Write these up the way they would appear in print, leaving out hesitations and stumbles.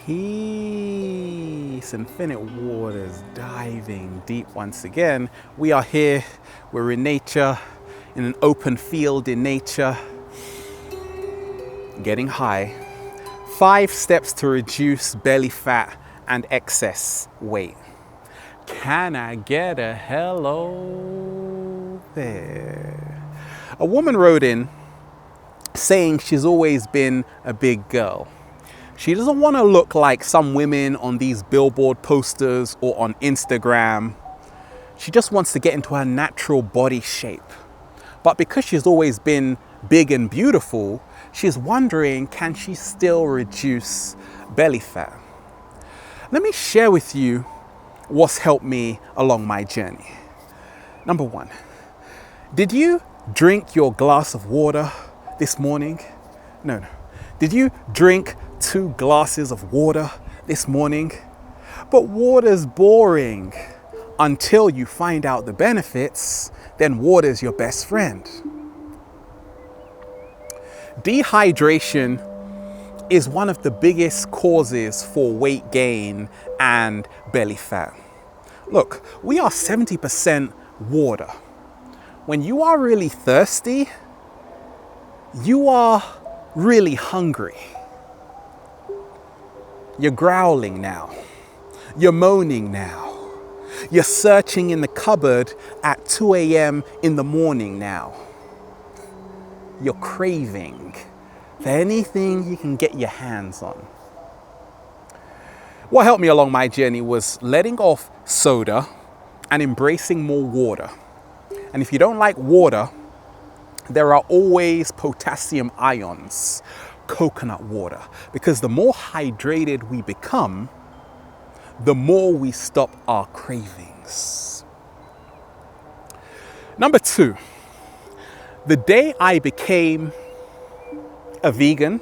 Peace, infinite waters, diving deep once again. We are here, we're in nature, in an open field in nature, getting high. 5 steps to reduce belly fat and excess weight. Can I get a hello there? A woman wrote in saying she's always been a big girl. She doesn't want to look like some women on these billboard posters or on Instagram. She just wants to get into her natural body shape. But because she's always been big and beautiful, she's wondering, can she still reduce belly fat? Let me share with you what's helped me along my journey. Number 1, did you drink your glass of water this morning? No. Did you drink 2 glasses of water this morning? But water's boring until you find out the benefits. Then water's your best friend. Dehydration is one of the biggest causes for weight gain and belly fat. Look, we are 70% water. When you are really thirsty, you are really hungry. You're growling now. You're moaning now. You're searching in the cupboard at 2 a.m. in the morning now. You're craving for anything you can get your hands on. What helped me along my journey was letting off soda and embracing more water. And if you don't like water, there are always potassium ions, coconut water, because the more hydrated we become, the more we stop our cravings. Number 2, the day I became a vegan,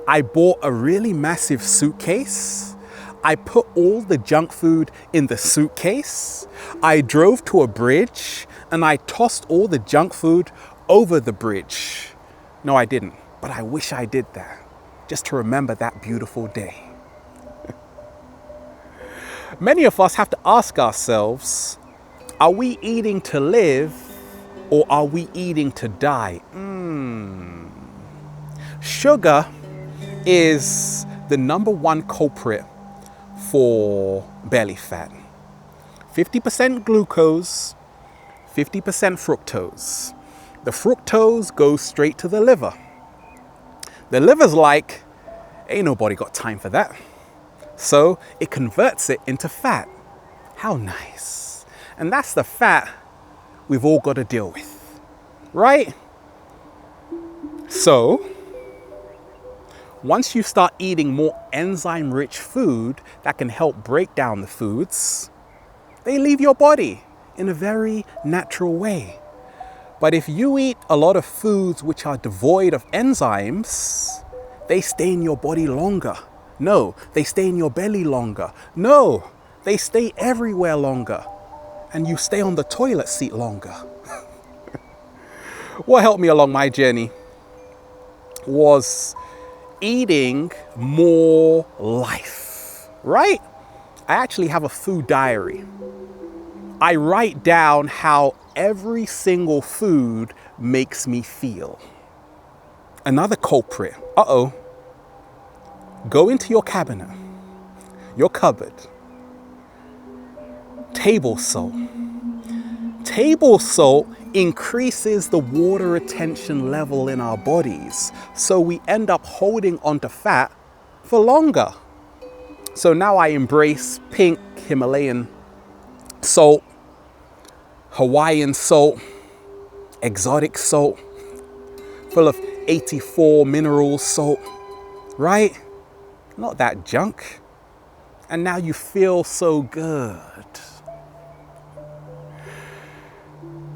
I bought a really massive suitcase. I put all the junk food in the suitcase. I drove to a bridge and I tossed all the junk food over the bridge. No, I didn't, but I wish I did that, just to remember that beautiful day. Many of us have to ask ourselves, are we eating to live or are we eating to die? Sugar is the number 1 culprit for belly fat. 50% glucose, 50% fructose. The fructose goes straight to the liver. The liver's like, ain't nobody got time for that. So it converts it into fat. How nice. And that's the fat we've all got to deal with, right? So once you start eating more enzyme-rich food that can help break down the foods, they leave your body in a very natural way. But if you eat a lot of foods which are devoid of enzymes, they stay in your body longer. No, they stay in your belly longer. No, they stay everywhere longer. And you stay on the toilet seat longer. What helped me along my journey was eating more life, right? I actually have a food diary. I write down how every single food makes me feel. Another culprit, go into your cabinet, your cupboard. Table salt. Table salt increases the water retention level in our bodies, so we end up holding onto fat for longer. So now I embrace pink Himalayan salt, Hawaiian salt, exotic salt, full of 84 minerals salt, right? Not that junk. And now you feel so good.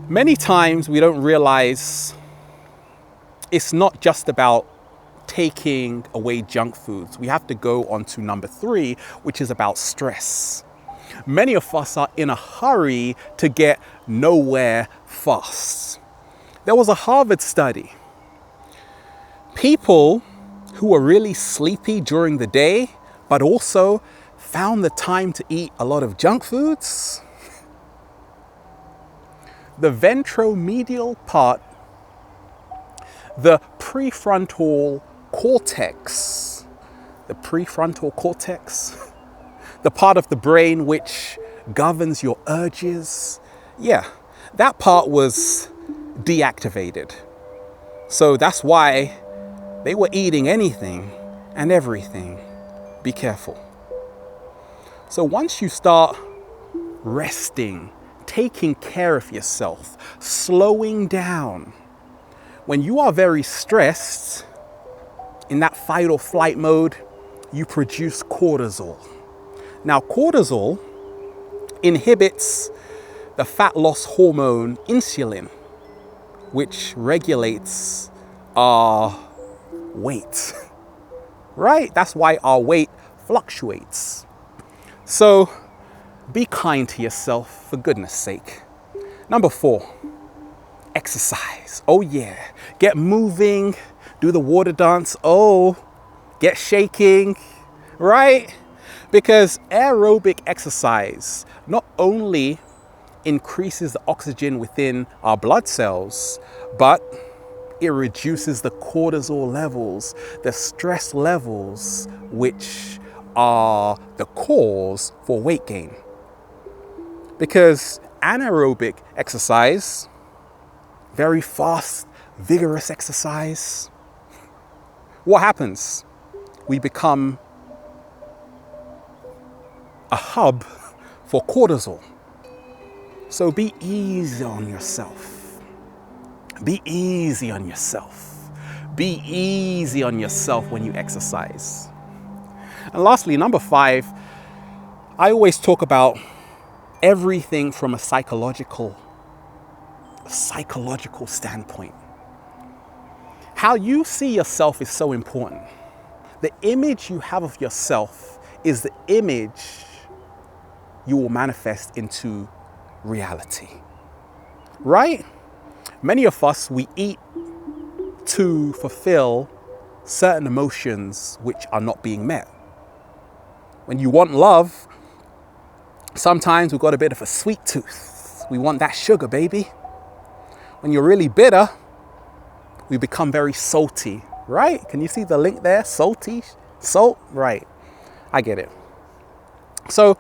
Many times we don't realize it's not just about taking away junk foods. We have to go on to number 3, which is about stress. Many of us are in a hurry to get nowhere fast. There was a Harvard study. People who were really sleepy during the day but also found the time to eat a lot of junk foods, the ventromedial part, the prefrontal cortex, the part of the brain which governs your urges, yeah, that part was deactivated. So that's why they were eating anything and everything. Be careful. So once you start resting, taking care of yourself, slowing down, when you are very stressed, in that fight or flight mode, you produce cortisol. Now, cortisol inhibits the fat loss hormone insulin, which regulates our weight, right? That's why our weight fluctuates. So be kind to yourself, for goodness sake. Number 4, exercise. Oh yeah, get moving, do the water dance. Oh, get shaking, right? Because aerobic exercise not only increases the oxygen within our blood cells, but it reduces the cortisol levels, the stress levels, which are the cause for weight gain. Because anaerobic exercise, very fast, vigorous exercise, what happens? We become a hub for cortisol. So be easy on yourself. Be easy on yourself. Be easy on yourself when you exercise. And lastly, number 5, I always talk about everything from a psychological standpoint. How you see yourself is so important. The image you have of yourself is the image you will manifest into reality, right? Many of us, we eat to fulfill certain emotions which are not being met. When you want love, sometimes we've got a bit of a sweet tooth. We want that sugar, baby. When you're really bitter, we become very salty, right? Can you see the link there? Salty, salt, right? I get it. So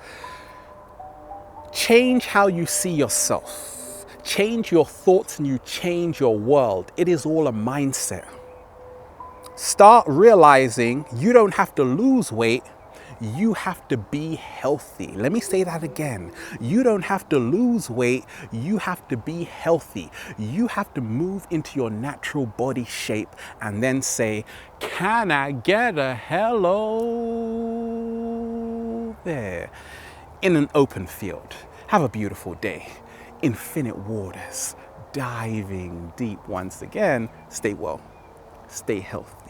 change how you see yourself. Change your thoughts and you change your world. It is all a mindset. Start realizing you don't have to lose weight. You have to be healthy. Let me say that again. You don't have to lose weight. You have to be healthy. You have to move into your natural body shape and then say, can I get a hello there? In an open field. Have a beautiful day. Infinite waters. Diving deep once again. Stay well. Stay healthy.